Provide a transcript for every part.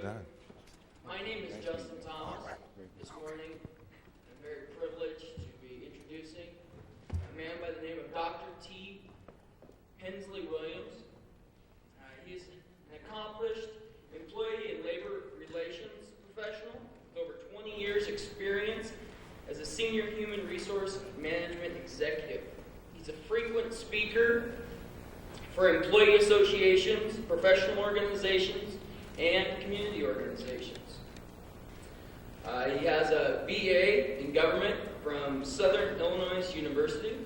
done. My name is Justin Thomas. This morning, I'm very privileged to be introducing a man by the name of Dr. T. Hensley Williams. He's an accomplished employee and labor relations professional with over 20 years' experience as a senior human resource management executive. He's a frequent speaker for employee associations, professional organizations, and community organizations. He has a BA in government from Southern Illinois University.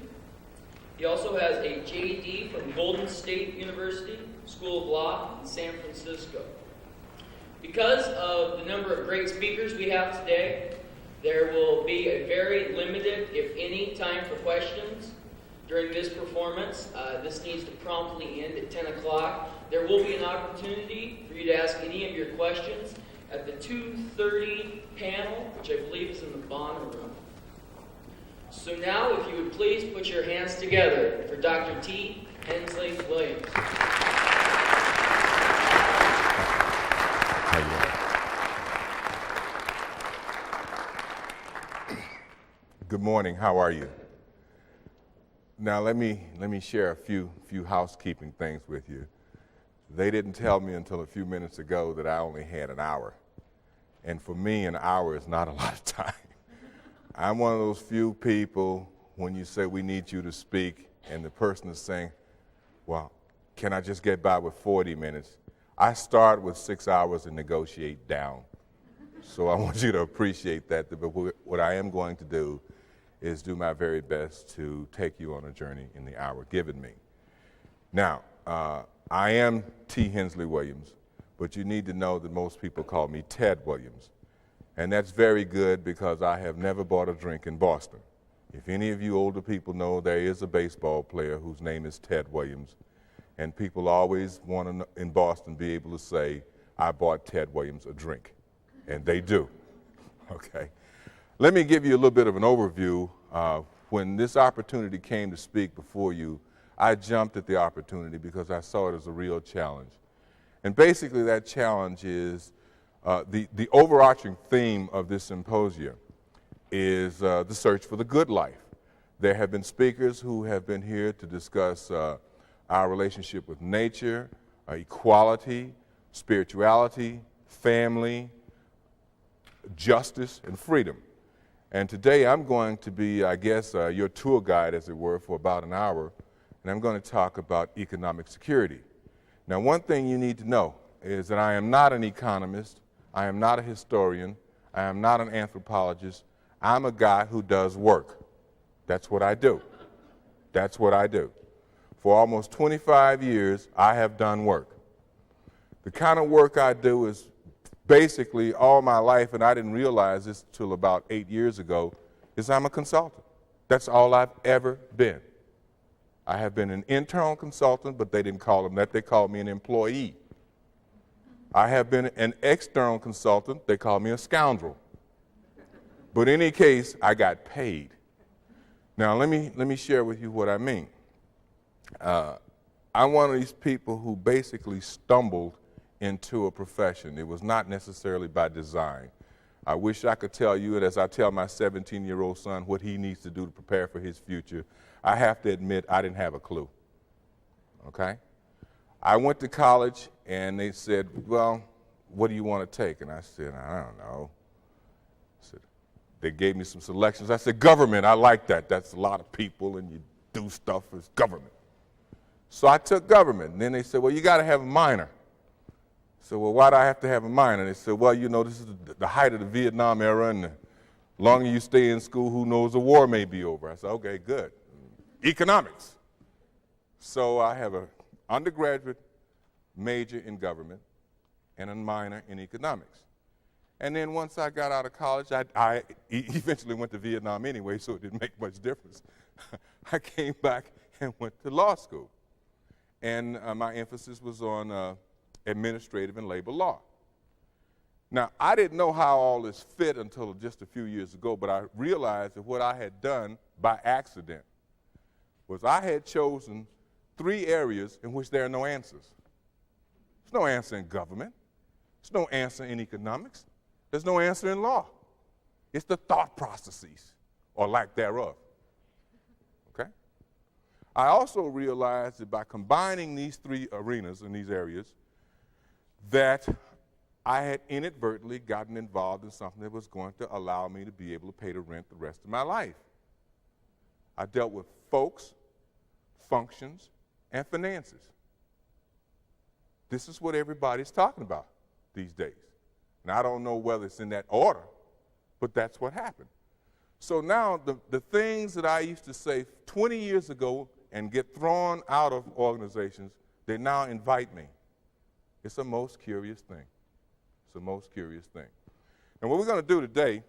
He also has a JD from Golden State University School of Law in San Francisco. Because of the number of great speakers we have today, there will be a very limited, if any, time for questions during this performance. This needs to promptly end at 10 o'clock. There will be an opportunity for you to ask any of your questions at the 2:30 panel, which I believe is in the Bonner room. So now, if you would please put your hands together for Dr. T. Hensley Williams. Good morning. How are you? Now let me share a few housekeeping things with you. They didn't tell me until a few minutes ago that I only had an hour. And for me, an hour is not a lot of time. I'm one of those few people, when you say we need you to speak, and the person is saying, well, can I just get by with 40 minutes? I start with 6 hours and negotiate down. So I want you to appreciate that. But what I am going to do is do my very best to take you on a journey in the hour given me. Now, I am T. Hensley Williams, but you need to know that most people call me Ted Williams. And that's very good because I have never bought a drink in Boston. If any of you older people know, there is a baseball player whose name is Ted Williams, and people always want to, in Boston, be able to say, I bought Ted Williams a drink. And they do, okay? Let me give you a little bit of an overview. When this opportunity came to speak before you, I jumped at the opportunity because I saw it as a real challenge. And basically that challenge is, the overarching theme of this symposium is the search for the good life. There have been speakers who have been here to discuss our relationship with nature, equality, spirituality, family, justice, and freedom. And today I'm going to be, I guess, your tour guide, as it were, for about an hour, and I'm going to talk about economic security. Now, one thing you need to know is that I am not an economist, I am not a historian, I am not an anthropologist. I'm a guy who does work. That's what I do. That's what I do. For almost 25 years, I have done work. The kind of work I do is basically all my life, and I didn't realize this till about 8 years ago, is I'm a consultant. That's all I've ever been. I have been an internal consultant, but they didn't call them that. They called me an employee. I have been an external consultant. They called me a scoundrel. But in any case, I got paid. Now, let me share with you what I mean. I'm one of these people who basically stumbled into a profession. It was not necessarily by design. I wish I could tell you, and as I tell my 17-year-old son what he needs to do to prepare for his future, I have to admit I didn't have a clue, okay? I went to college, and they said, well, what do you want to take? And I said, I don't know. They gave me some selections. I said, government, I like that. That's a lot of people, and you do stuff as government. So I took government, and then they said, well, you got to have a minor. So, well, why do I have to have a minor? And they said, well, you know, this is the height of the Vietnam era, and the longer you stay in school, who knows, the war may be over. I said, okay, good. Economics. So I have an undergraduate major in government and a minor in economics. And then once I got out of college, I eventually went to Vietnam anyway, so it didn't make much difference. I came back and went to law school. And my emphasis was on administrative and labor law. Now, I didn't know how all this fit until just a few years ago, but I realized that what I had done by accident was I had chosen 3 areas in which there are no answers. There's no answer in government. There's no answer in economics. There's no answer in law. It's the thought processes, or lack thereof. Okay? I also realized that by combining these three arenas in these areas, that I had inadvertently gotten involved in something that was going to allow me to be able to pay the rent the rest of my life. I dealt with folks, functions, and finances. This is what everybody's talking about these days. And I don't know whether it's in that order, but that's what happened. So now the things that I used to say 20 years ago and get thrown out of organizations, they now invite me. It's a most curious thing. It's a most curious thing. And what we're going to do today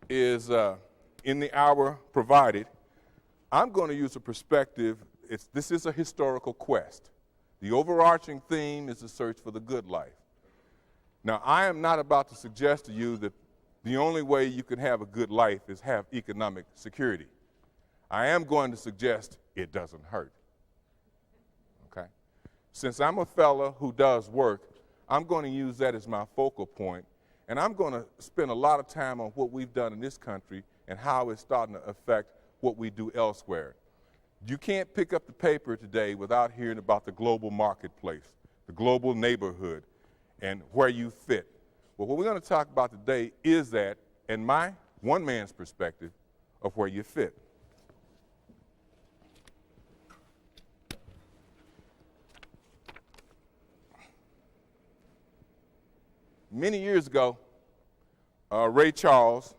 is, in the hour provided, I'm going to use a perspective. This is a historical quest. The overarching theme is the search for the good life. Now, I am not about to suggest to you that the only way you can have a good life is have economic security. I am going to suggest it doesn't hurt. Okay? Since I'm a fella who does work, I'm going to use that as my focal point, and I'm going to spend a lot of time on what we've done in this country and how it's starting to affect what we do elsewhere. You can't pick up the paper today without hearing about the global marketplace, the global neighborhood, and where you fit. Well, what we're going to talk about today is that, in my one man's perspective, of where you fit. Many years ago, Ray Charles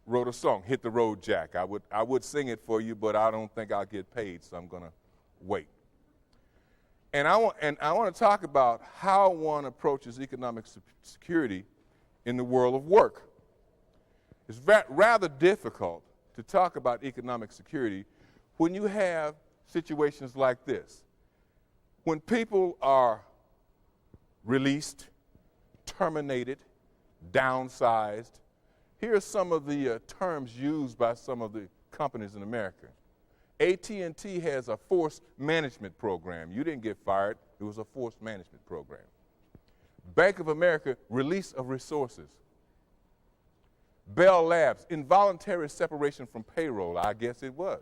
wrote a song, Hit the Road Jack. I would sing it for you, but I don't think I'll get paid, so I'm going to wait. And I want to talk about how one approaches economic security in the world of work. It's rather difficult to talk about economic security when you have situations like this. When people are released, terminated, downsized. Here are some of the terms used by some of the companies in America. AT&T has a force management program. You didn't get fired. It was a force management program. Bank of America, release of resources. Bell Labs, involuntary separation from payroll. I guess it was.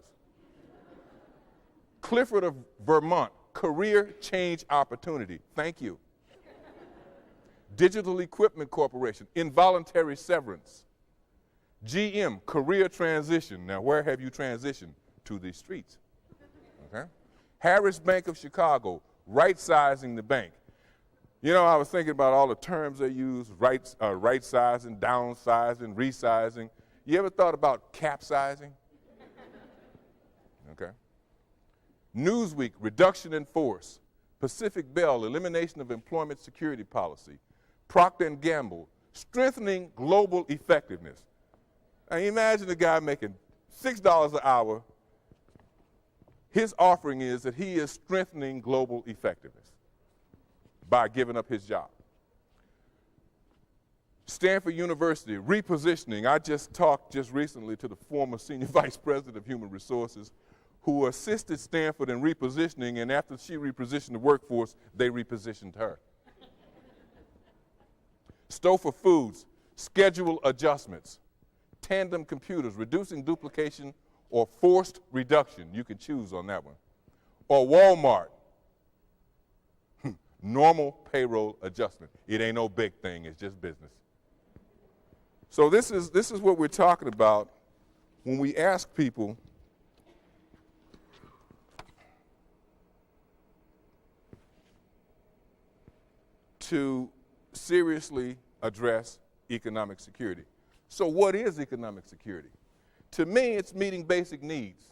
Clifford of Vermont, career change opportunity. Thank you. Digital Equipment Corporation, involuntary severance. GM, career transition. Now, where have you transitioned? To the streets. Okay? Harris Bank of Chicago, right-sizing the bank. You know, I was thinking about all the terms they use, right-sizing, downsizing, resizing. You ever thought about capsizing? Okay. Newsweek, reduction in force. Pacific Bell, elimination of employment security policy. Procter & Gamble, strengthening global effectiveness. Now, imagine a guy making $6 an hour. His offering is that he is strengthening global effectiveness by giving up his job. Stanford University, repositioning. I just talked recently to the former senior vice president of human resources who assisted Stanford in repositioning, and after she repositioned the workforce, they repositioned her. Stouffer Foods, schedule adjustments. Tandem Computers, reducing duplication or forced reduction. You can choose on that one. Or Walmart, normal payroll adjustment. It ain't no big thing, it's just business. So this is what we're talking about when we ask people to seriously address economic security. So what is economic security? To me, it's meeting basic needs.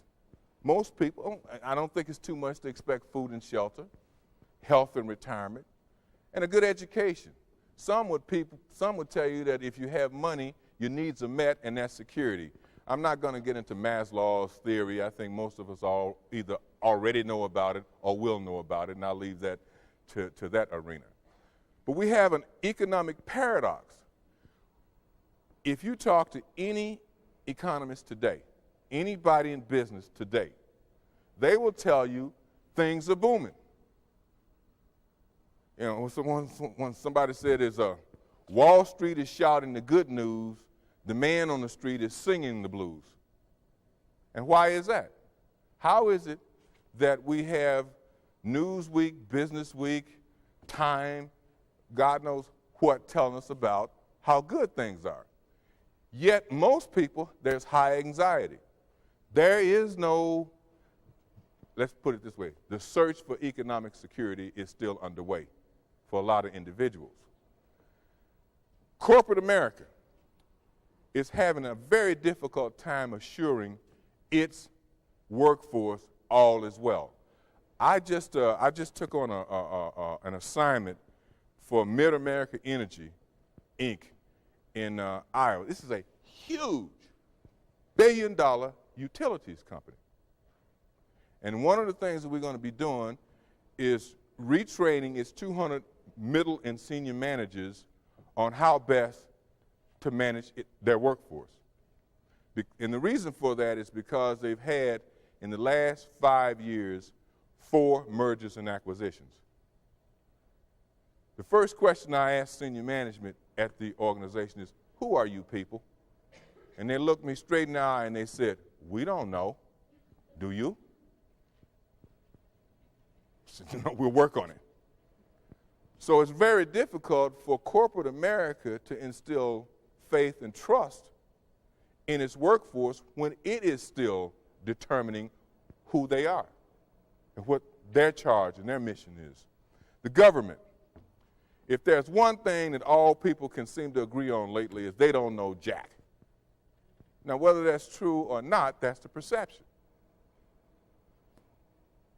Most people, I don't think it's too much to expect food and shelter, health and retirement, and a good education. Some would tell you that if you have money, your needs are met, and that's security. I'm not going to get into Maslow's theory. I think most of us all either already know about it or will know about it, and I'll leave that to that arena. But we have an economic paradox. If you talk to any economist today, anybody in business today, they will tell you things are booming. You know, when somebody said Wall Street is shouting the good news, the man on the street is singing the blues. And why is that? How is it that we have Newsweek, Business Week, Time, God knows what, telling us about how good things are? Yet most people, there's high anxiety. There is no, let's put it this way, the search for economic security is still underway for a lot of individuals. Corporate America is having a very difficult time assuring its workforce all is well. I just took on an assignment for Mid-America Energy, Inc. in Iowa. This is a huge billion-dollar utilities company. And one of the things that we're going to be doing is retraining its 200 middle and senior managers on how best to manage their workforce. And the reason for that is because they've had, in the last 5 years, 4 mergers and acquisitions. The first question I asked senior management at the organization is, who are you people? And they looked me straight in the eye and they said, we don't know. Do you? I said, no, we'll work on it. So it's very difficult for corporate America to instill faith and trust in its workforce when it is still determining who they are and what their charge and their mission is. The government, if there's one thing that all people can seem to agree on lately is they don't know jack. Now, whether that's true or not, that's the perception.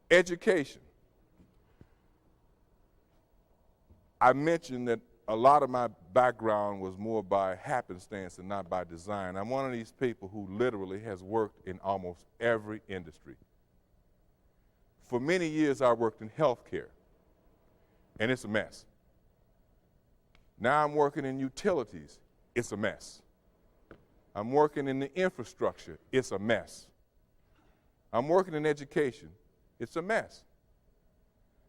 Education. I mentioned that a lot of my background was more by happenstance and not by design. I'm one of these people who literally has worked in almost every industry. For many years, I worked in healthcare, and it's a mess. Now I'm working in utilities. It's a mess. I'm working in the infrastructure. It's a mess. I'm working in education. It's a mess.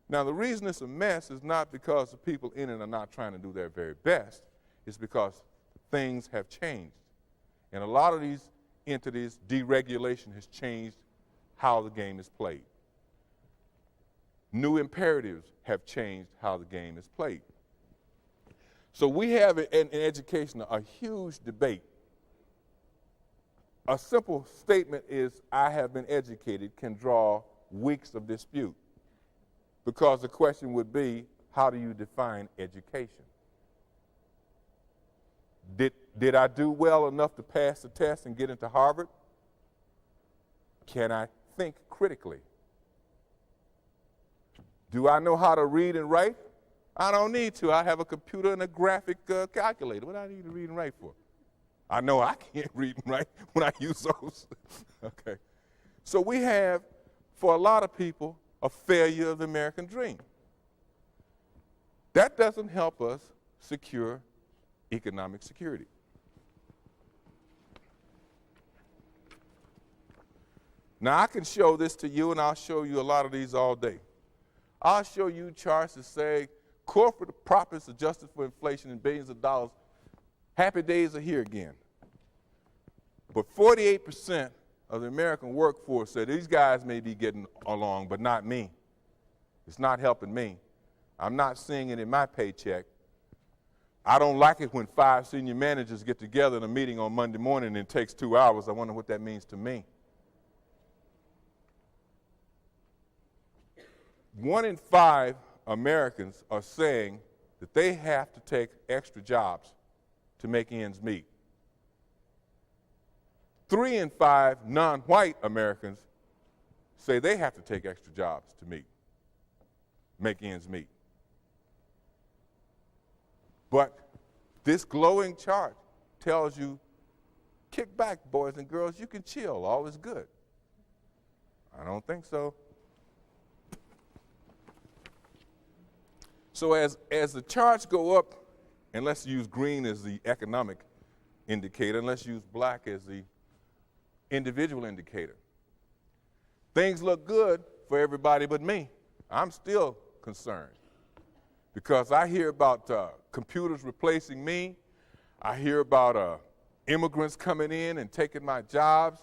Now, the reason it's a mess is not because the people in it are not trying to do their very best. It's because things have changed. And a lot of these entities, deregulation has changed how the game is played. New imperatives have changed how the game is played. So we have in education a huge debate. A simple statement is, I have been educated, can draw weeks of dispute. Because the question would be, how do you define education? Did I do well enough to pass the test and get into Harvard? Can I think critically? Do I know how to read and write? I don't need to. I have a computer and a graphic calculator. What do I need to read and write for? I know I can't read and write when I use those. Okay. So we have, for a lot of people, a failure of the American dream. That doesn't help us secure economic security. Now, I can show this to you, and I'll show you a lot of these all day. I'll show you charts that say corporate profits adjusted for inflation in billions of dollars. Happy days are here again. But 48% of the American workforce said these guys may be getting along, but not me. It's not helping me. I'm not seeing it in my paycheck. I don't like it when 5 senior managers get together in a meeting on Monday morning and it takes 2 hours. I wonder what that means to me. 1 in 5 Americans are saying that they have to take extra jobs to make ends meet. 3 in 5 non-white Americans say they have to take extra jobs to make ends meet. But this glowing chart tells you, kick back, boys and girls, you can chill, all is good. I don't think so. So as the charts go up, and let's use green as the economic indicator, and let's use black as the individual indicator. Things look good for everybody but me. I'm still concerned. Because I hear about computers replacing me. I hear about immigrants coming in and taking my jobs.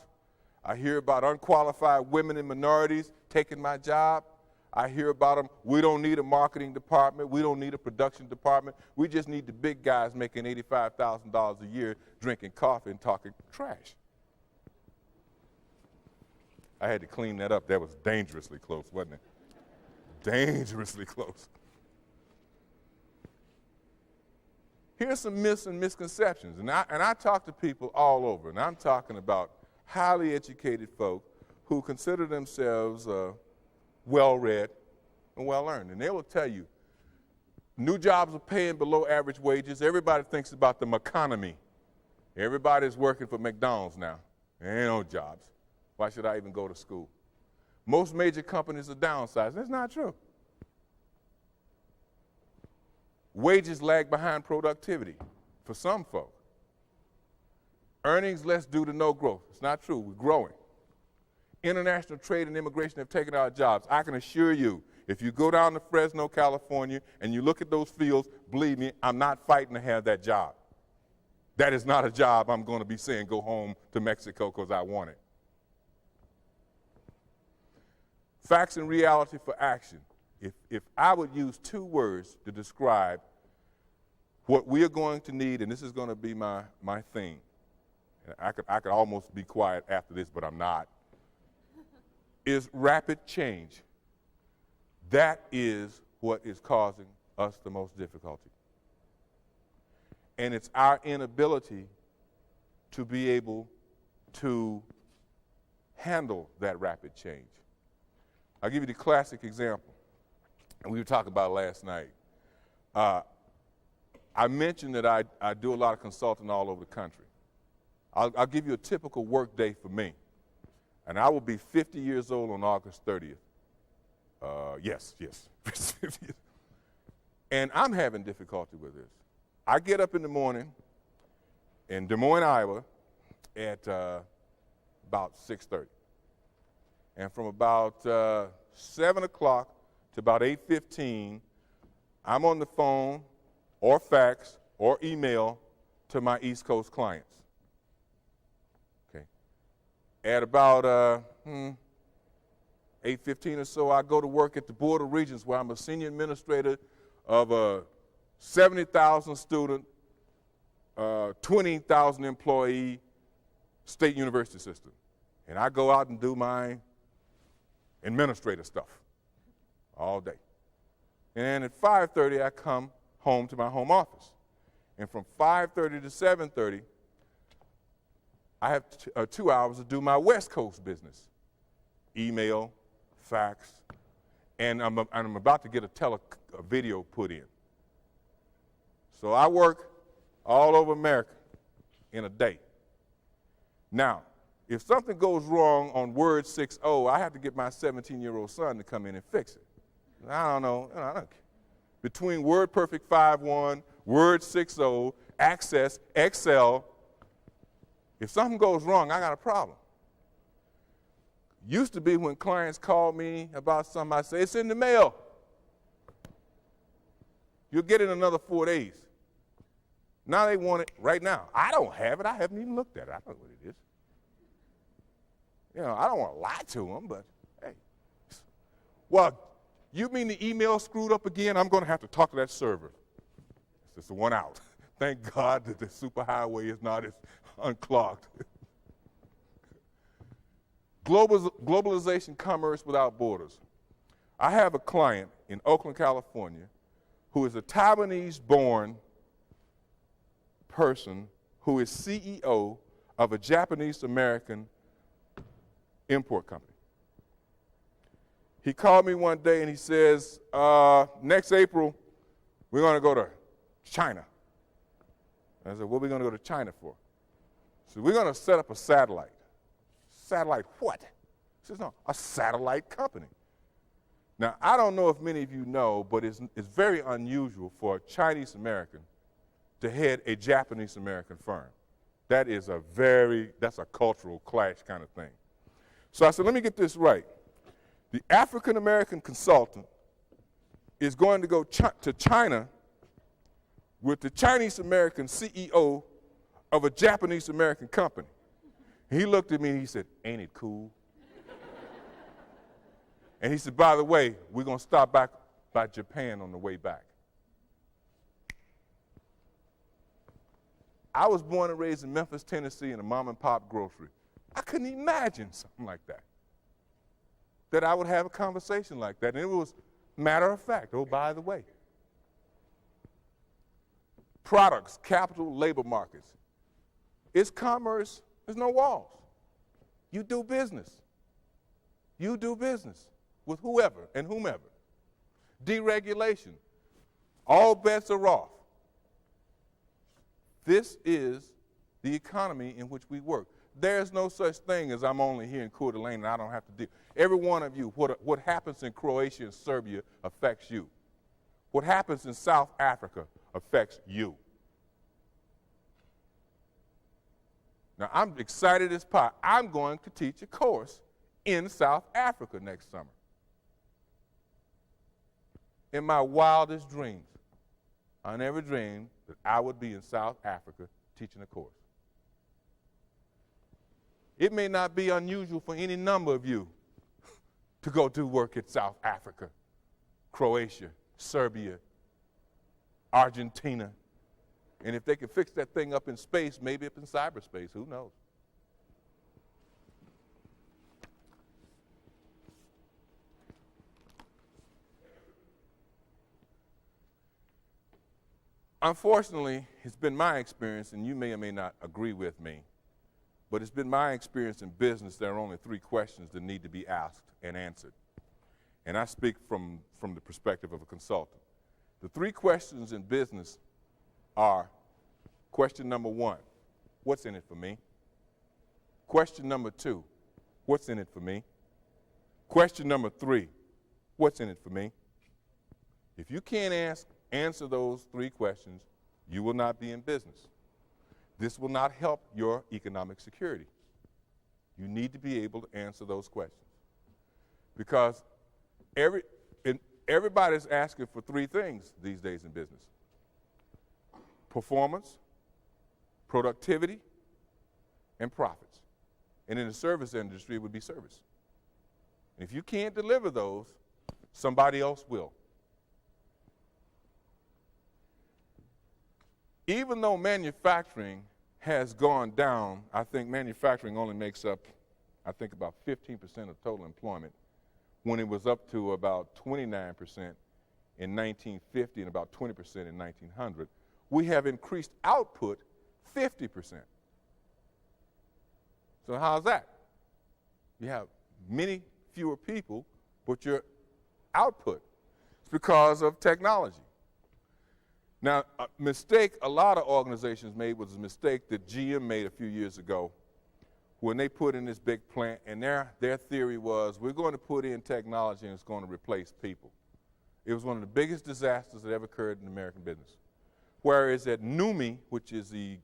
I hear about unqualified women and minorities taking my job. I hear about them. We don't need a marketing department. We don't need a production department. We just need the big guys making $85,000 a year drinking coffee and talking trash. I had to clean that up. That was dangerously close, wasn't it? Dangerously close. Here's some myths and misconceptions. And I talk to people all over, and I'm talking about highly educated folk who consider themselves well-read and well-earned. And they will tell you, new jobs are paying below average wages. Everybody thinks about the economy. Everybody's working for McDonald's now. There ain't no jobs. Why should I even go to school? Most major companies are downsizing. That's not true. Wages lag behind productivity for some folk. Earnings less due to no growth. It's not true. We're growing. International trade and immigration have taken our jobs. I can assure you, if you go down to Fresno, California, and you look at those fields, believe me, I'm not fighting to have that job. That is not a job I'm going to be saying go home to Mexico because I want it. Facts and reality for action. If I would use two words to describe what we are going to need, and this is going to be my theme. I could almost be quiet after this, but I'm not. Is rapid change. That is what is causing us the most difficulty. And it's our inability to be able to handle that rapid change. I'll give you the classic example, and we were talking about it last night. I mentioned that I do a lot of consulting all over the country. I'll give you a typical work day for me. And I will be 50 years old on August 30th. Yes. And I'm having difficulty with this. I get up in the morning in Des Moines, Iowa at about 6:30. And from about 7 o'clock to about 8:15, I'm on the phone or fax or email to my East Coast clients. At about 8:15 or so, I go to work at the Board of Regents, where I'm a senior administrator of a 70,000 student, 20,000 employee state university system. And I go out and do my administrative stuff all day. And at 5:30, I come home to my home office. And from 5:30 to 7:30, I have 2 hours to do my West Coast business. Email, fax, and I'm about to get a video put in. So I work all over America in a day. Now, if something goes wrong on Word 6.0, I have to get my 17-year-old son to come in and fix it. I don't know. I don't care. Between WordPerfect 5.1, Word 6.0, Access, Excel, if something goes wrong, I got a problem. Used to be when clients called me about something, I say, it's in the mail. You'll get it in another 4 days. Now they want it right now. I don't have it. I haven't even looked at it. I don't know what it is. I don't want to lie to them, but hey. Well, you mean the email screwed up again? I'm going to have to talk to that server. It's just the one out. Thank God that the superhighway is not as unclogged. Globalization, commerce without borders. I have a client in Oakland, California, who is a Taiwanese-born person who is CEO of a Japanese-American import company. He called me one day and he says, next April, we're going to go to China. And I said, what are we going to go to China for? So we're going to set up a satellite. Satellite what? He says, no, a satellite company. Now, I don't know if many of you know, but it's very unusual for a Chinese American to head a Japanese American firm. That's a cultural clash kind of thing. So I said, let me get this right. The African American consultant is going to go to China with the Chinese-American CEO of a Japanese-American company. He looked at me and he said, "Ain't it cool?" And he said, "By the way, we're going to stop back by Japan on the way back." I was born and raised in Memphis, Tennessee, in a mom-and-pop grocery. I couldn't imagine something like that I would have a conversation like that. And it was matter of fact. Oh, by the way. Products, capital, labor markets. It's commerce. There's no walls. You do business. You do business with whoever and whomever. Deregulation. All bets are off. This is the economy in which we work. There's no such thing as I'm only here in Coeur d'Alene and I don't have to deal. Every one of you, what happens in Croatia and Serbia affects you. What happens in South Africa affects you. Now, I'm excited as pie. I'm going to teach a course in South Africa next summer. In my wildest dreams, I never dreamed that I would be in South Africa teaching a course. It may not be unusual for any number of you to go do work in South Africa, Croatia, Serbia, Argentina. And if they can fix that thing up in space, maybe up in cyberspace, who knows? Unfortunately, it's been my experience, and you may or may not agree with me, but it's been my experience in business there are only 3 questions that need to be asked and answered. And I speak from the perspective of a consultant. The 3 questions in business are: question number 1, what's in it for me? Question number 2, what's in it for me? Question number 3, what's in it for me? If you can't answer those 3 questions, you will not be in business. This will not help your economic security. You need to be able to answer those questions. Because everybody's asking for 3 things these days in business: performance, productivity, and profits. And in the service industry, it would be service. And if you can't deliver those, somebody else will. Even though manufacturing has gone down, I think manufacturing only makes up, about 15% of total employment, when it was up to about 29% in 1950 and about 20% in 1900. We have increased output 50%. So how's that? You have many fewer people, but your output. It's because of technology. Now, a mistake a lot of organizations made was a mistake that GM made a few years ago when they put in this big plant, and their theory was, we're going to put in technology and it's going to replace people. It was one of the biggest disasters that ever occurred in American business. Whereas at NUMMI, which is the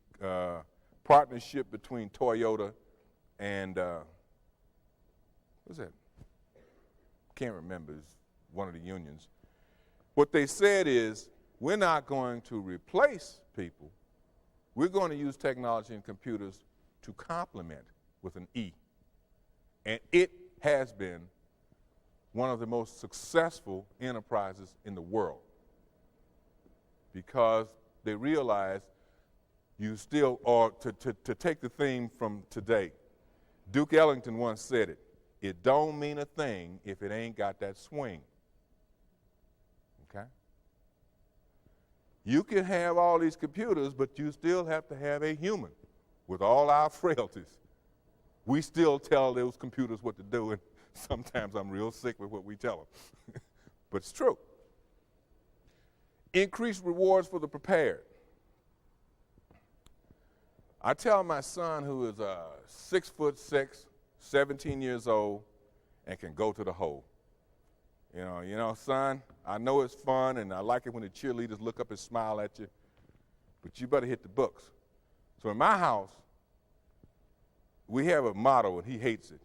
partnership between Toyota and, what's that? Can't remember, it's one of the unions. What they said is, we're not going to replace people. We're going to use technology and computers to complement, with an E. And it has been one of the most successful enterprises in the world, because they realize you still, or to take the theme from today, Duke Ellington once said it don't mean a thing if it ain't got that swing. Okay? You can have all these computers, but you still have to have a human with all our frailties. We still tell those computers what to do, and sometimes I'm real sick with what we tell them. But it's true. Increased rewards for the prepared. I tell my son, who is 6'6", 17 years old, and can go to the hole. You know, son, I know it's fun, and I like it when the cheerleaders look up and smile at you, but you better hit the books. So in my house, we have a motto, and he hates it: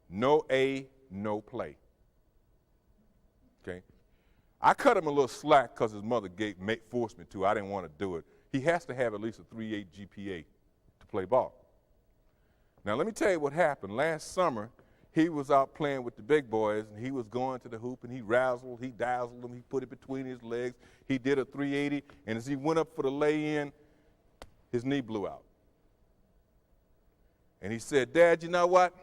no A, no play. Okay? I cut him a little slack because his mother forced me to. I didn't want to do it. He has to have at least a 3.8 GPA to play ball. Now, let me tell you what happened. Last summer, he was out playing with the big boys, and he was going to the hoop, and he razzled, he dazzled them, he put it between his legs. He did a 380, and as he went up for the lay-in, his knee blew out. And he said, Dad, you know what?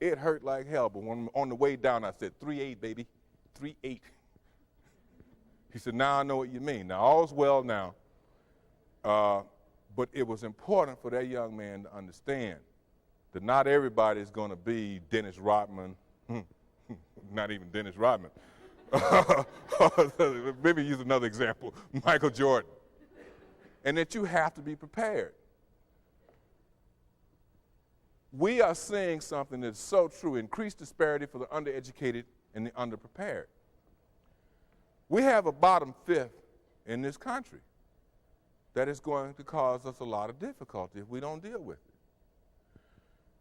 It hurt like hell, but when on the way down, I said, 3.8, baby, 3.8. He said, now I know what you mean. Now, all's well now. But it was important for that young man to understand that not everybody is going to be Dennis Rodman, not even Dennis Rodman. Maybe use another example, Michael Jordan. And that you have to be prepared. We are seeing something that's so true, increased disparity for the undereducated and the underprepared. We have a bottom fifth in this country that is going to cause us a lot of difficulty if we don't deal with it.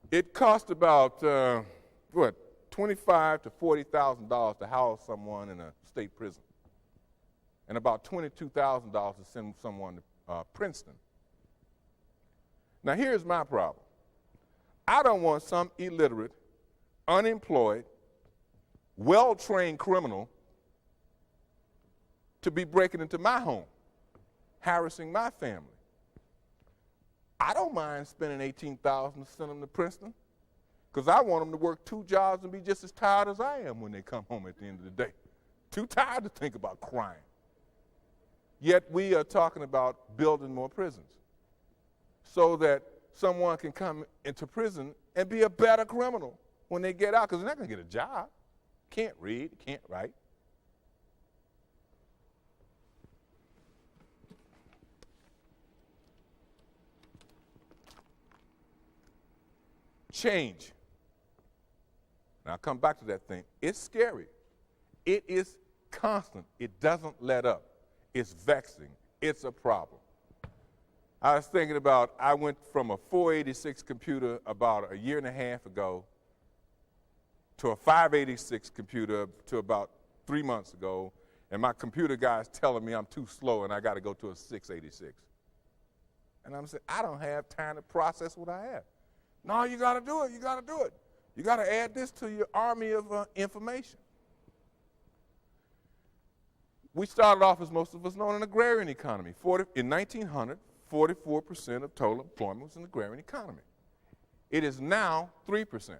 It costs about, $25,000 to $40,000 to house someone in a state prison, and about $22,000 to send someone to Princeton. Now, here's my problem. I don't want some illiterate, unemployed, well-trained criminal to be breaking into my home, harassing my family. I don't mind spending $18,000 to send them to Princeton, because I want them to work 2 jobs and be just as tired as I am when they come home at the end of the day. Too tired to think about crime. Yet we are talking about building more prisons so that someone can come into prison and be a better criminal when they get out, because they're not going to get a job. Can't read, can't write. Change. Now, I'll come back to that thing. It's scary. It is constant. It doesn't let up. It's vexing. It's a problem. I was thinking about, I went from a 486 computer about a year and a half ago to a 586 computer to about 3 months ago, and my computer guy is telling me I'm too slow and I got to go to a 686. And I'm saying, I don't have time to process what I have. No, you got to do it. You got to do it. You got to add this to your army of information. We started off, as most of us know, in an agrarian economy. In 1900, 44% of total employment was in the agrarian economy. It is now 3%.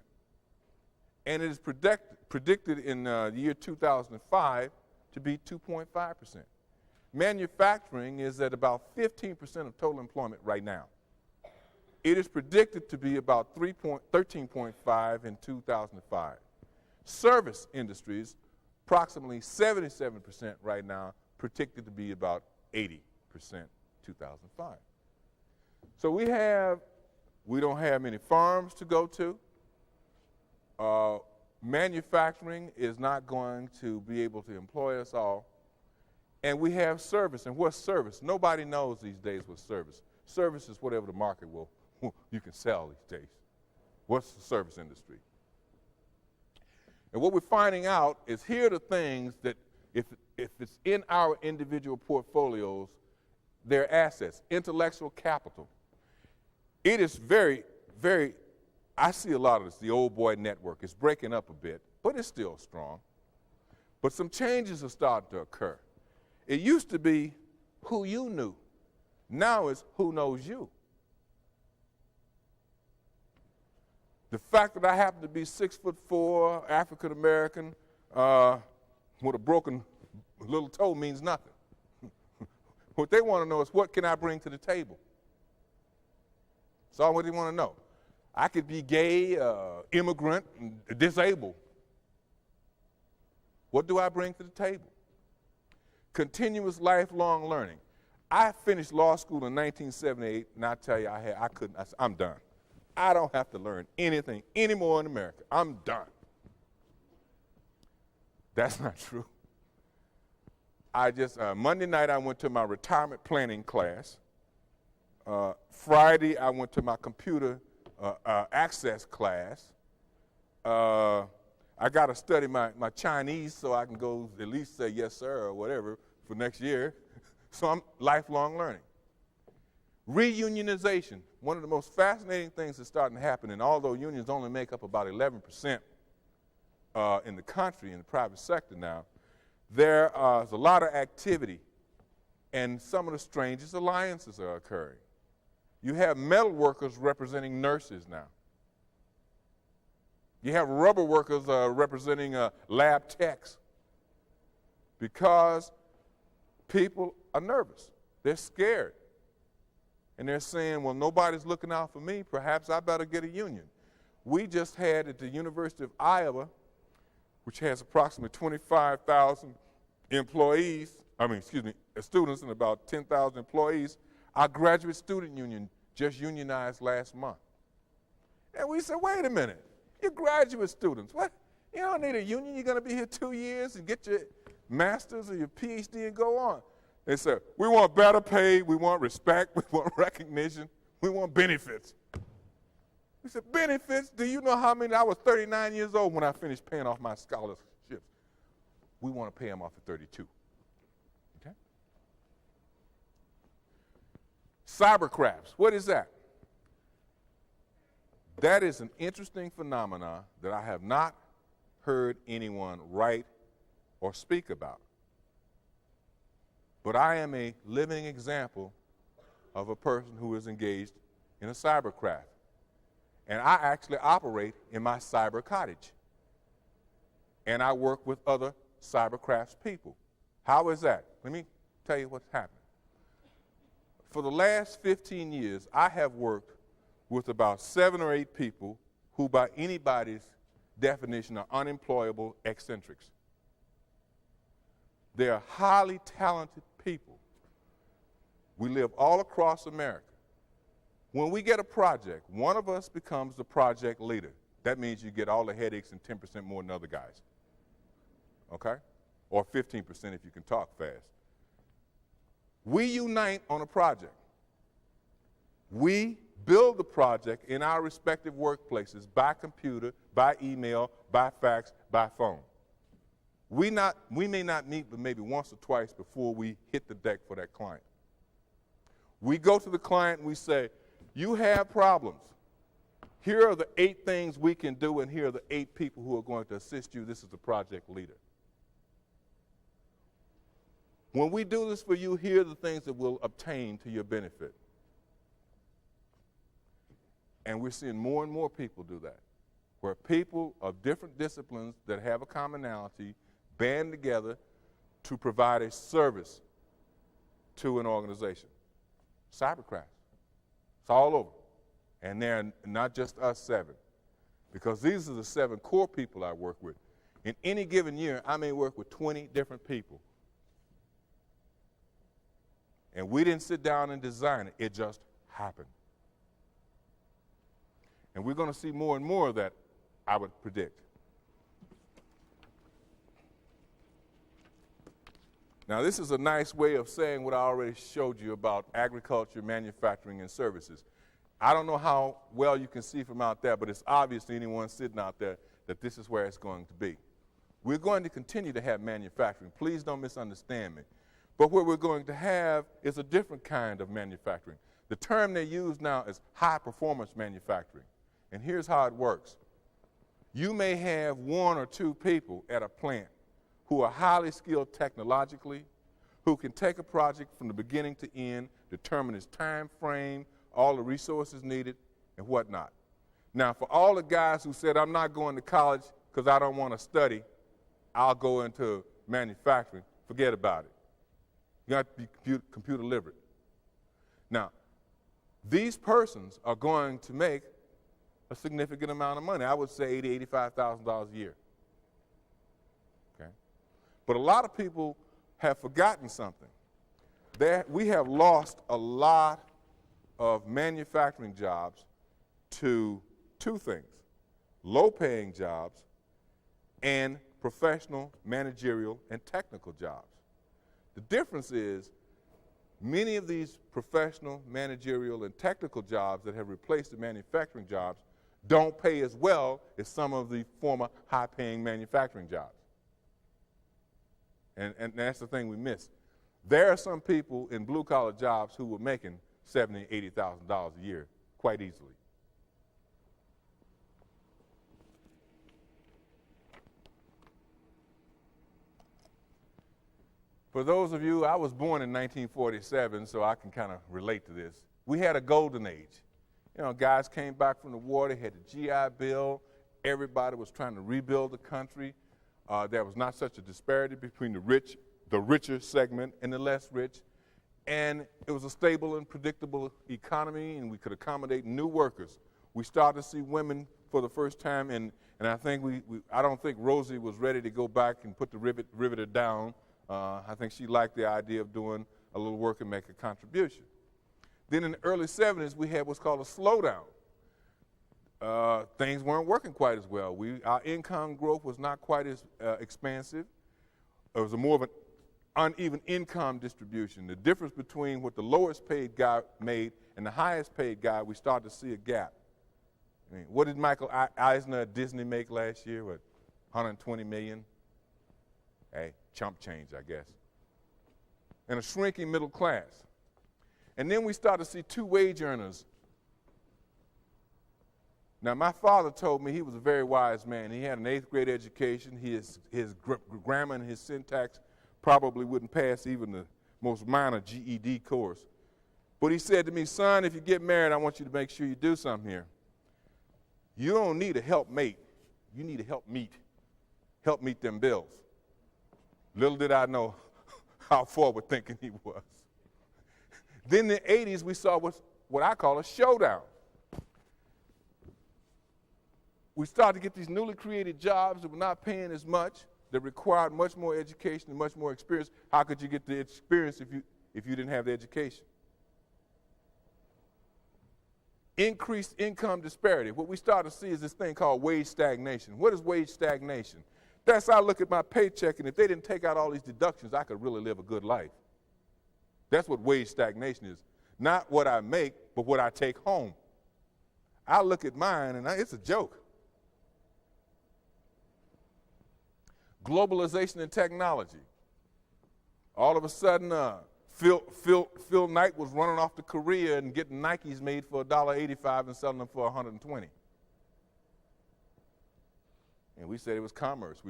And it is predicted in the year 2005 to be 2.5%. Manufacturing is at about 15% of total employment right now. It is predicted to be about 13.5 in 2005. Service industries, approximately 77% right now, predicted to be about 80% 2005. So we don't have many farms to go to. Manufacturing is not going to be able to employ us all. And we have service. And what's service? Nobody knows these days what service. Service is whatever the market you can sell these days. What's the service industry? And what we're finding out is here are the things that if it's in our individual portfolios, they're assets, intellectual capital. It is very, very, I see a lot of this, the old boy network. It's breaking up a bit, but it's still strong. But some changes are starting to occur. It used to be who you knew. Now it's who knows you. The fact that I happen to be 6'4", African American, with a broken little toe means nothing. What they want to know is, what can I bring to the table? That's all what they want to know. I could be gay, immigrant, and disabled. What do I bring to the table? Continuous lifelong learning. I finished law school in 1978, and I tell you, I'm done. I don't have to learn anything anymore in America. I'm done. That's not true. Monday night I went to my retirement planning class. Friday I went to my computer access class. I got to study my Chinese so I can go at least say yes, sir, or whatever for next year. So I'm lifelong learning. Reunionization, one of the most fascinating things that's starting to happen, and although unions only make up about 11% in the country, in the private sector now, there is a lot of activity, and some of the strangest alliances are occurring. You have metal workers representing nurses now. You have rubber workers representing lab techs, because people are nervous. They're scared. And they're saying, well, nobody's looking out for me. Perhaps I better get a union. We just had at the University of Iowa, which has approximately 25,000 students and about 10,000 employees, our graduate student union just unionized last month. And we said, wait a minute, you're graduate students. What? You don't need a union. You're going to be here 2 years and get your master's or your PhD and go on. They said, we want better pay, we want respect, we want recognition, we want benefits. We said, benefits? Do you know how many? I was 39 years old when I finished paying off my scholarships. We want to pay them off at 32. Okay? Cybercrafts, what is that? That is an interesting phenomenon that I have not heard anyone write or speak about. But I am a living example of a person who is engaged in a cybercraft. And I actually operate in my cyber cottage. And I work with other cybercrafts people. How is that? Let me tell you what's happened. For the last 15 years, I have worked with about 7 or 8 people who by anybody's definition are unemployable eccentrics. They are highly talented people. We live all across America. When we get a project, one of us becomes the project leader. That means you get all the headaches and 10% more than other guys. Okay? Or 15% if you can talk fast. We unite on a project. We build the project in our respective workplaces by computer, by email, by fax, by phone. We may not meet but maybe once or twice before we hit the deck for that client. We go to the client and we say, you have problems. Here are the 8 things we can do, and here are the 8 people who are going to assist you. This is the project leader. When we do this for you, here are the things that we'll obtain to your benefit. And we're seeing more and more people do that, where people of different disciplines that have a commonality band together to provide a service to an organization. Cybercraft. It's all over. And they're not just us 7, because these are the 7 core people I work with. In any given year, I may work with 20 different people. And we didn't sit down and design it. It just happened. And we're going to see more and more of that, I would predict. Now, this is a nice way of saying what I already showed you about agriculture, manufacturing, and services. I don't know how well you can see from out there, but it's obvious to anyone sitting out there that this is where it's going to be. We're going to continue to have manufacturing. Please don't misunderstand me. But what we're going to have is a different kind of manufacturing. The term they use now is high-performance manufacturing. And here's how it works. You may have 1 or 2 people at a plant who are highly skilled technologically, who can take a project from the beginning to end, determine its time frame, all the resources needed, and whatnot. Now, for all the guys who said, I'm not going to college because I don't want to study, I'll go into manufacturing, forget about it. You got to be computer literate. Now, these persons are going to make a significant amount of money. I would say $80,000, $85,000 a year. Okay? But a lot of people have forgotten something. We have lost a lot of manufacturing jobs to 2 things: low-paying jobs and professional, managerial, and technical jobs. The difference is many of these professional, managerial, and technical jobs that have replaced the manufacturing jobs don't pay as well as some of the former high-paying manufacturing jobs. And that's the thing we miss. There are some people in blue-collar jobs who were making $70,000, $80,000 a year quite easily. For those of you, I was born in 1947, so I can kind of relate to this. We had a golden age. You know, guys came back from the war, they had the GI Bill, everybody was trying to rebuild the country. There was not such a disparity between the richer segment and the less rich. And it was a stable and predictable economy, and we could accommodate new workers. We started to see women for the first time, and I think I don't think Rosie was ready to go back and put the riveter down. I think she liked the idea of doing a little work and make a contribution. Then in the early 70s, we had what's called a slowdown. Things weren't working quite as well. Our income growth was not quite as expansive. It was more of an uneven income distribution. The difference between what the lowest paid guy made and the highest paid guy, we started to see a gap. I mean, what did Michael Eisner at Disney make last year? What, $120 million? Hey, chump change, I guess. And a shrinking middle class. And then we started to see two wage earners. Now, my father told me he was a very wise man. He had an 8th grade education. His grammar and his syntax probably wouldn't pass even the most minor GED course. But he said to me, son, if you get married, I want you to make sure you do something here. You don't need a helpmate. You need a helpmeet. Help meet them bills. Little did I know how forward thinking he was. Then in the 80s, we saw what I call a showdown. We started to get these newly created jobs that were not paying as much, that required much more education and much more experience. How could you get the experience if you didn't have the education? Increased income disparity. What we started to see is this thing called wage stagnation. What is wage stagnation? That's I look at my paycheck, and if they didn't take out all these deductions, I could really live a good life. That's what wage stagnation is. Not what I make, but what I take home. I look at mine, and it's a joke. Globalization and technology. All of a sudden, Phil Knight was running off to Korea and getting Nikes made for $1.85 and selling them for $120. And we said it was commerce.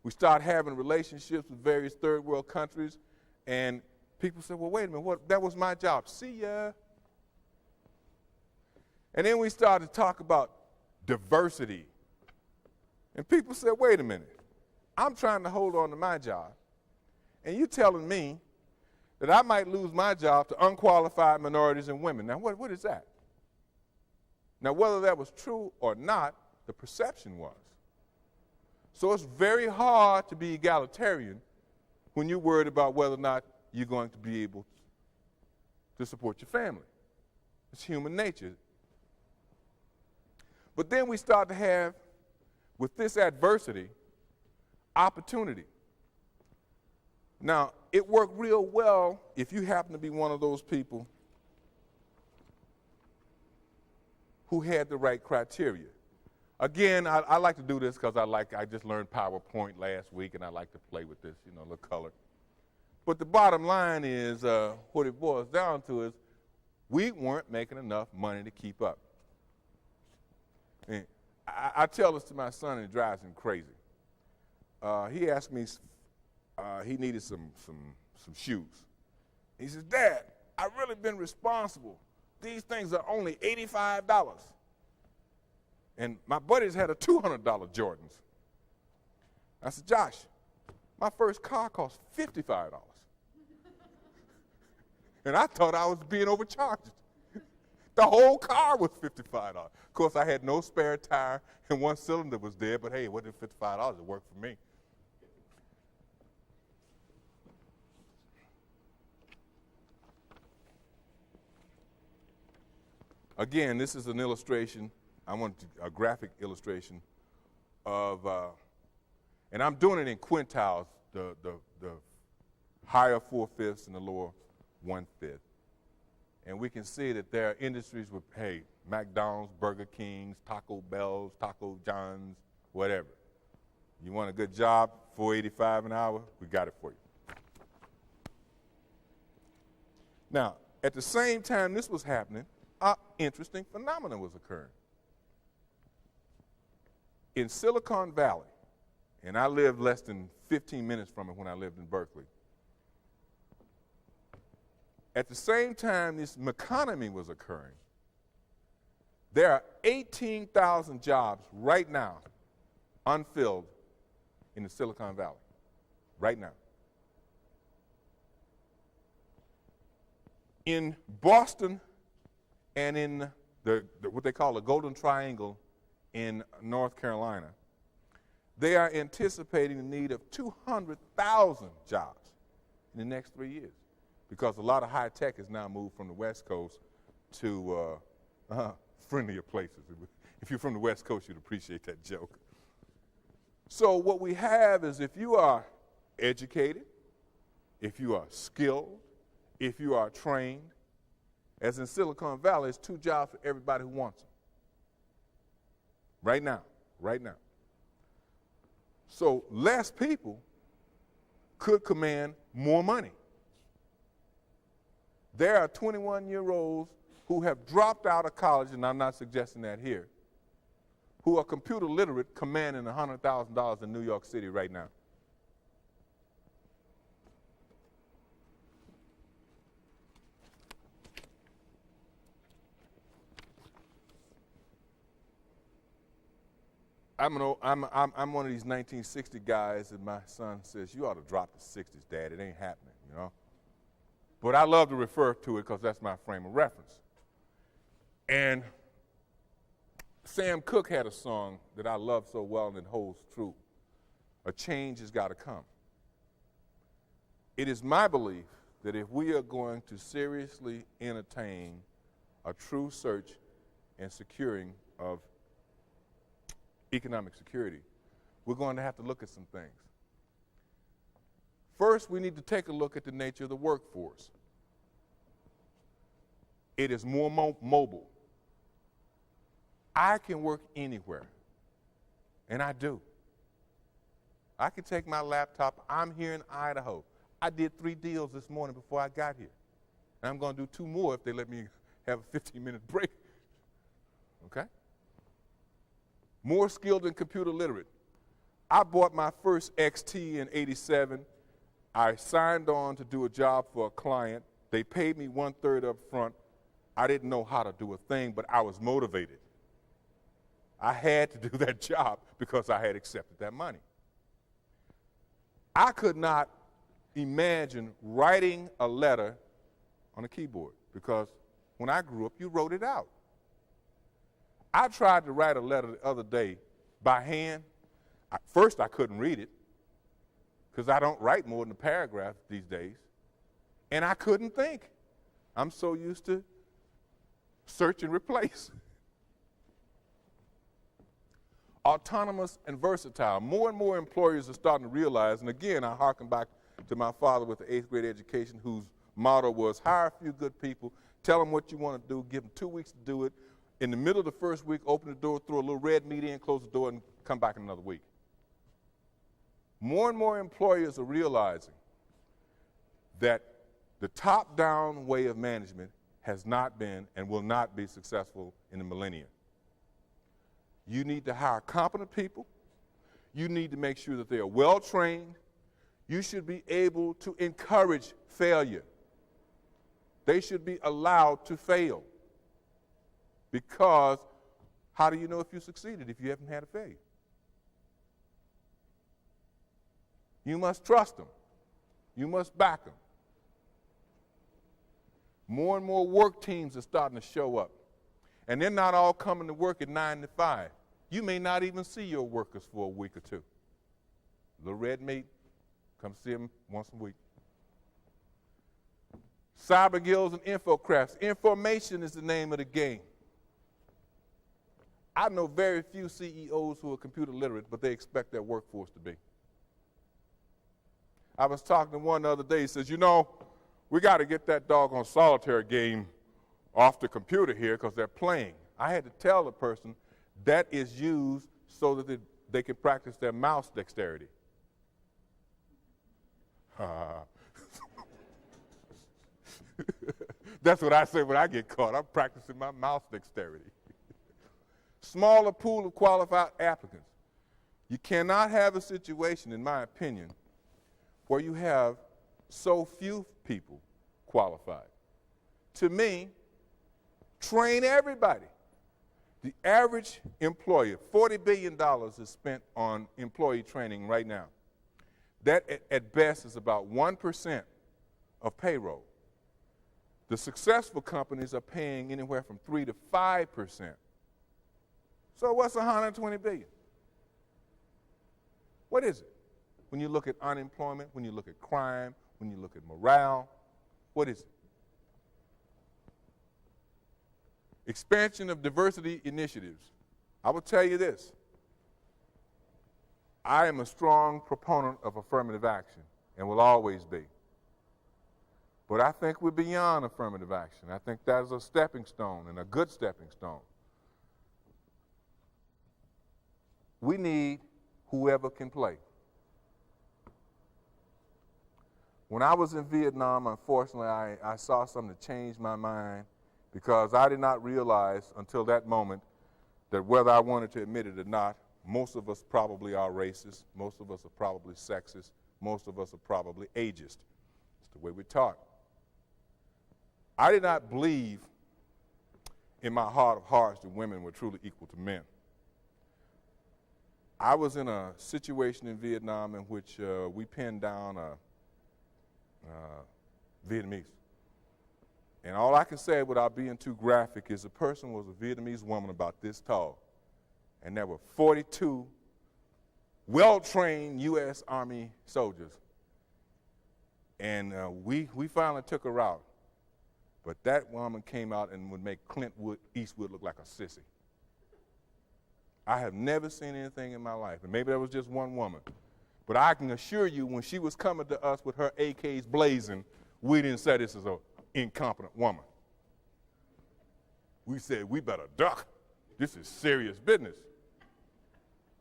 We started having relationships with various third world countries, and people said, well, wait a minute, that was my job. See ya. And then we started to talk about diversity. And people said, wait a minute, I'm trying to hold on to my job, and you're telling me that I might lose my job to unqualified minorities and women. Now, what is that? Now, whether that was true or not, the perception was. So it's very hard to be egalitarian when you're worried about whether or not you're going to be able to support your family. It's human nature. But then we start to have, with this adversity, opportunity. Now, it worked real well if you happen to be one of those people who had the right criteria. Again, I like to do this because I just learned PowerPoint last week, and I like to play with this, a little color. But the bottom line is, what it boils down to is, we weren't making enough money to keep up. And I tell this to my son, and it drives him crazy. He asked me, he needed some shoes. He says, Dad, I've really been responsible. These things are only $85. And my buddies had a $200 Jordans. I said, Josh, my first car cost $55. And I thought I was being overcharged. The whole car was $55. Of course, I had no spare tire, and one cylinder was there, but hey, what did $55? It worked for me. Again, this is an illustration. I want a graphic illustration of, and I'm doing it in quintiles, the higher 4/5 and the lower 1/5. And we can see that there are industries with, hey, McDonald's, Burger Kings, Taco Bells, Taco John's, whatever. You want a good job, $4.85 an hour, we got it for you. Now, at the same time this was happening, an interesting phenomenon was occurring. In Silicon Valley, and I lived less than 15 minutes from it when I lived in Berkeley, at the same time this economy was occurring, there are 18,000 jobs right now unfilled in the Silicon Valley, right now. In Boston and in what they call the Golden Triangle in North Carolina, they are anticipating the need of 200,000 jobs in the next 3 years, because a lot of high tech has now moved from the West Coast to friendlier places. If you're from the West Coast, you'd appreciate that joke. So what we have is, if you are educated, if you are skilled, if you are trained, as in Silicon Valley, it's 2 jobs for everybody who wants them. Right now, right now. So less people could command more money. There are 21-year-olds who have dropped out of college, and I'm not suggesting that here, who are computer literate, commanding $100,000 in New York City right now. I'm one of these 1960 guys, and my son says, you ought to drop the 60s, Dad. It ain't happening, you know. But I love to refer to it because that's my frame of reference. And Sam Cooke had a song that I love so well, and it holds true. A change has got to come. It is my belief that if we are going to seriously entertain a true search and securing of economic security, we're going to have to look at some things. First, we need to take a look at the nature of the workforce. It is more mobile. I can work anywhere, and I do. I can take my laptop. I'm here in Idaho. I did 3 deals this morning before I got here. And I'm going to do 2 more if they let me have a 15-minute break. Okay? More skilled and computer literate. I bought my first XT in '87. I signed on to do a job for a client. They paid me 1/3 up front. I didn't know how to do a thing, but I was motivated. I had to do that job because I had accepted that money. I could not imagine writing a letter on a keyboard, because when I grew up, you wrote it out. I tried to write a letter the other day by hand. First, I couldn't read it because I don't write more than a paragraph these days. And I couldn't think. I'm so used to search and replace. Autonomous and versatile. More and more employers are starting to realize, and again, I harken back to my father with the 8th grade education, whose motto was, hire a few good people, tell them what you want to do, give them 2 weeks to do it. In the middle of the first week, open the door, throw a little red meat in, close the door, and come back in another week. More and more employers are realizing that the top-down way of management has not been and will not be successful in the millennium. You need to hire competent people. You need to make sure that they are well-trained. You should be able to encourage failure. They should be allowed to fail. Because how do you know if you succeeded if you haven't had a failure? You must trust them. You must back them. More and more work teams are starting to show up. And they're not all coming to work at 9 to 5. You may not even see your workers for a week or 2. Little red meat, come see them once a week. Cyber skills and infocrafts. Information is the name of the game. I know very few CEOs who are computer literate, but they expect their workforce to be. I was talking to one the other day. He says, you know, we got to get that doggone solitaire game off the computer here because they're playing. I had to tell the person that is used so that they can practice their mouse dexterity. That's what I say when I get caught. I'm practicing my mouse dexterity. Smaller pool of qualified applicants. You cannot have a situation, in my opinion, where you have so few people qualified. To me, train everybody. The average employer, $40 billion is spent on employee training right now. That at best is about 1% of payroll. The successful companies are paying anywhere from 3 to 5%. So what's 120 billion? What is it? When you look at unemployment, when you look at crime, when you look at morale, what is it? Expansion of diversity initiatives. I will tell you this. I am a strong proponent of affirmative action and will always be. But I think we're beyond affirmative action. I think that is a stepping stone and a good stepping stone. We need whoever can play. When I was in Vietnam, unfortunately, I saw something that changed my mind because I did not realize until that moment that whether I wanted to admit it or not, most of us probably are racist, most of us are probably sexist, most of us are probably ageist. It's the way we're taught. I did not believe in my heart of hearts that women were truly equal to men. I was in a situation in Vietnam in which we pinned down Vietnamese. And all I can say without being too graphic is the person was a Vietnamese woman about this tall. And there were 42 well-trained U.S. Army soldiers. And we finally took her out. But that woman came out and would make Clint Eastwood look like a sissy. I have never seen anything in my life, and maybe that was just one woman. But I can assure you, when she was coming to us with her AKs blazing, we didn't say this is an incompetent woman. We said, we better duck. This is serious business.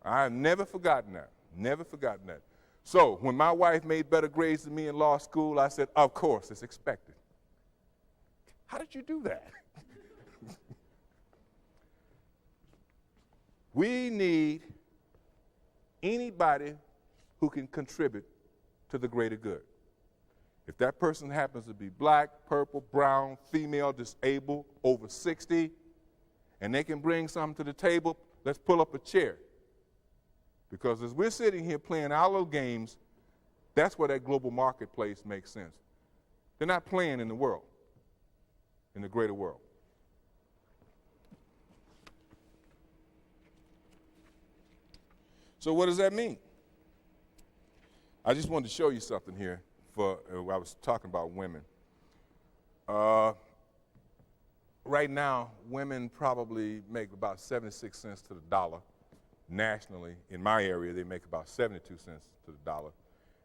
I've never forgotten that, never forgotten that. So when my wife made better grades than me in law school, I said, of course, it's expected. How did you do that? We need anybody who can contribute to the greater good. If that person happens to be black, purple, brown, female, disabled, over 60, and they can bring something to the table, let's pull up a chair. Because as we're sitting here playing our little games, that's where that global marketplace makes sense. They're not playing in the world, in the greater world. So what does that mean? I just wanted to show you something here. I was talking about women. Right now, women probably make about 76 cents to the dollar. Nationally, in my area, they make about 72 cents to the dollar.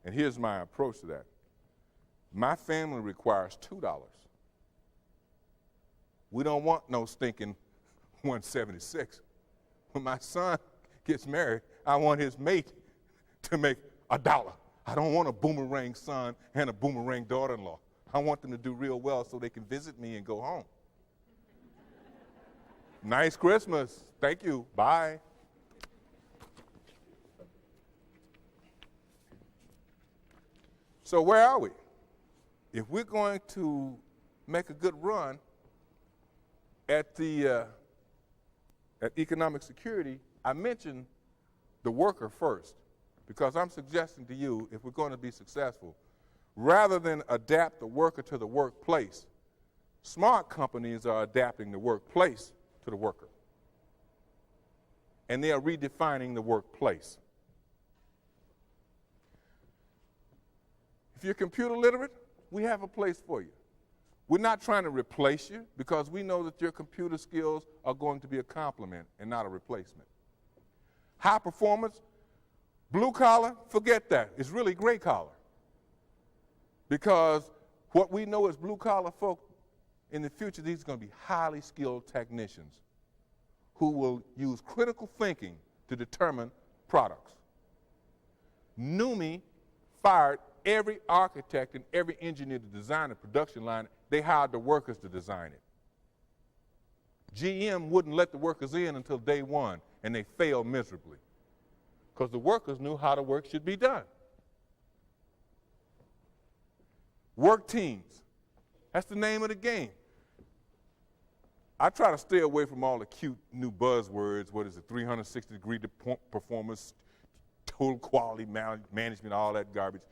And here's my approach to that. My family requires $2. We don't want no stinking 176. When my son gets married, I want his mate to make $1. I don't want a boomerang son and a boomerang daughter-in-law. I want them to do real well so they can visit me and go home. Nice Christmas. Thank you. Bye. So where are we? If we're going to make a good run at economic security, I mentioned the worker first, because I'm suggesting to you, if we're going to be successful, rather than adapt the worker to the workplace, smart companies are adapting the workplace to the worker. And they are redefining the workplace. If you're computer literate, we have a place for you. We're not trying to replace you because we know that your computer skills are going to be a complement and not a replacement. High performance, blue collar, forget that. It's really gray collar. Because what we know as blue collar folk in the future, these are going to be highly skilled technicians who will use critical thinking to determine products. NUMMI fired every architect and every engineer to design a production line. They hired the workers to design it. GM wouldn't let the workers in until day one, and they failed miserably because the workers knew how the work should be done. Work teams. That's the name of the game. I try to stay away from all the cute new buzzwords. What is it, 360-degree performance, total quality management, all that garbage.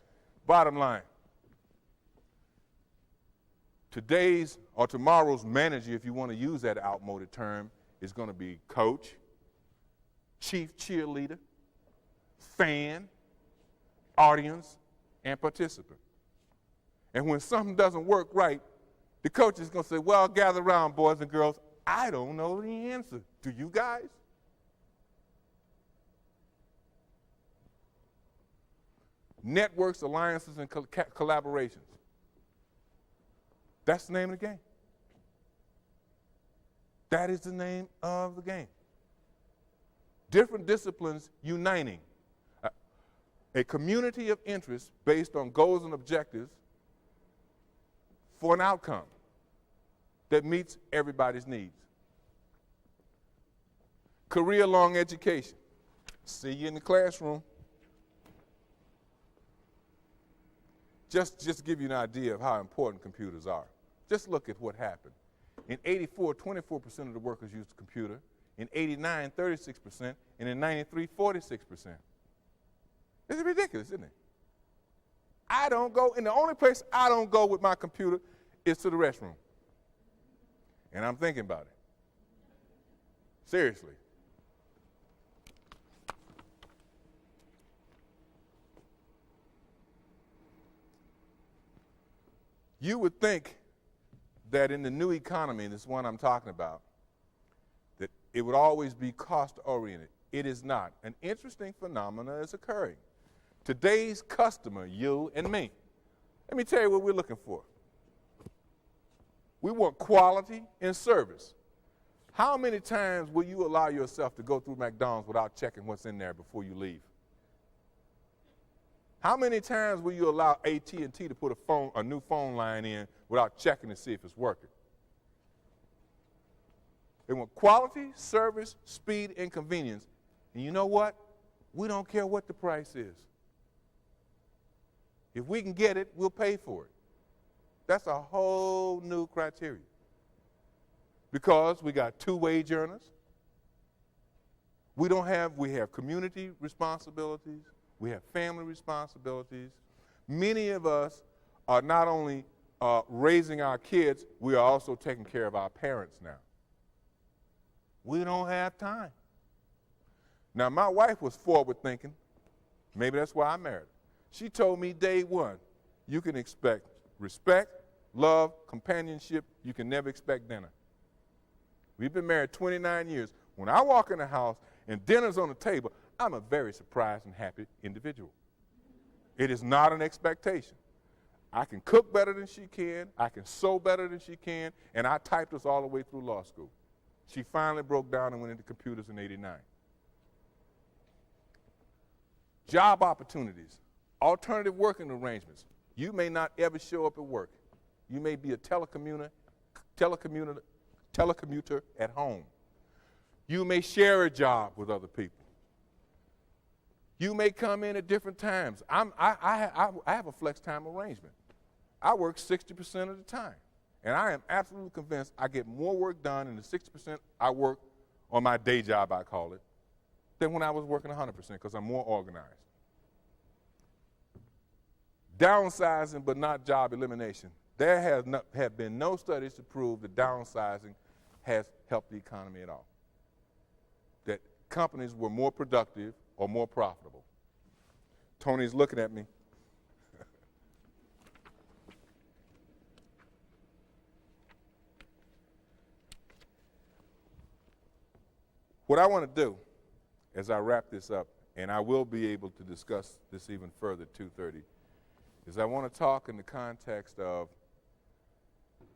Bottom line, today's or tomorrow's manager, if you want to use that outmoded term, is going to be coach, chief cheerleader, fan, audience, and participant. And when something doesn't work right, the coach is going to say, well, gather around, boys and girls. I don't know the answer. Do you guys? Networks, alliances, and collaborations. That's the name of the game. That is the name of the game. Different disciplines uniting. A community of interest based on goals and objectives for an outcome that meets everybody's needs. Career-long education. See you in the classroom. Just to give you an idea of how important computers are. Just look at what happened. In 84, 24% of the workers used a computer. In 89, 36%. And in 93, 46%. It's ridiculous, isn't it? And the only place I don't go with my computer is to the restroom. And I'm thinking about it. Seriously. You would think that in the new economy, this one I'm talking about, that it would always be cost-oriented. It is not. An interesting phenomenon is occurring. Today's customer, you and me, let me tell you what we're looking for. We want quality and service. How many times will you allow yourself to go through McDonald's without checking what's in there before you leave? How many times will you allow AT&T to put a new phone line in without checking to see if it's working? They want quality, service, speed, and convenience. And you know what? We don't care what the price is. If we can get it, we'll pay for it. That's a whole new criteria. Because we got two-wage earners. We have community responsibilities. We have family responsibilities. Many of us are not only raising our kids, we are also taking care of our parents now. We don't have time. Now, my wife was forward thinking. Maybe that's why I married her. She told me day one, you can expect respect, love, companionship. You can never expect dinner. We've been married 29 years. When I walk in the house and dinner's on the table, I'm a very surprised and happy individual. It is not an expectation. I can cook better than she can. I can sew better than she can. And I typed us all the way through law school. She finally broke down and went into computers in '89. Job opportunities, alternative working arrangements. You may not ever show up at work. You may be a telecommuter at home. You may share a job with other people. You may come in at different times. I have a flex time arrangement. I work 60% of the time. And I am absolutely convinced I get more work done in the 60% I work on my day job, I call it, than when I was working 100% because I'm more organized. Downsizing but not job elimination. There have been no studies to prove that downsizing has helped the economy at all. That companies were more productive or more profitable. Tony's looking at me. What I want to do as I wrap this up, and I will be able to discuss this even further at 2:30, is I want to talk in the context of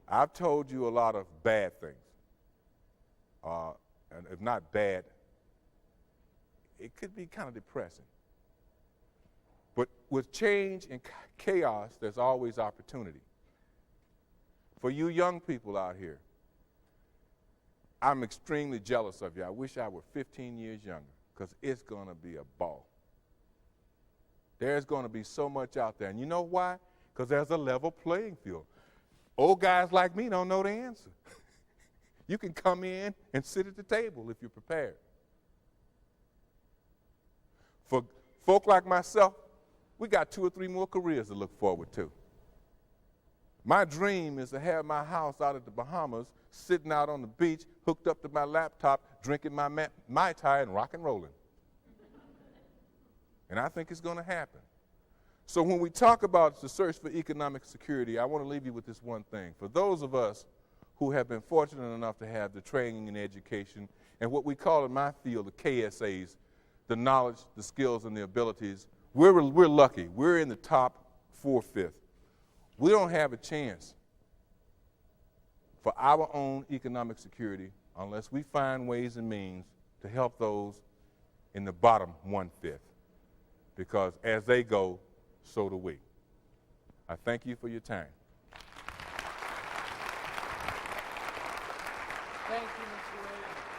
I've told you a lot of bad things. And if not bad, it could be kind of depressing. But with change and chaos, there's always opportunity. For you young people out here, I'm extremely jealous of you. I wish I were 15 years younger, because it's going to be a ball. There's going to be so much out there. And you know why? Because there's a level playing field. Old guys like me don't know the answer. You can come in and sit at the table if you're prepared. For folk like myself, we got 2 or 3 more careers to look forward to. My dream is to have my house out at the Bahamas, sitting out on the beach, hooked up to my laptop, drinking my Mai Tai and rock and rolling. And I think it's going to happen. So when we talk about the search for economic security, I want to leave you with this one thing. For those of us who have been fortunate enough to have the training and education and what we call in my field the KSAs, the knowledge, the skills, and the abilities, we're lucky. We're in the top 4/5. We don't have a chance for our own economic security unless we find ways and means to help those in the bottom 1/5. Because as they go, so do we. I thank you for your time. Thank you, Mr. Williams.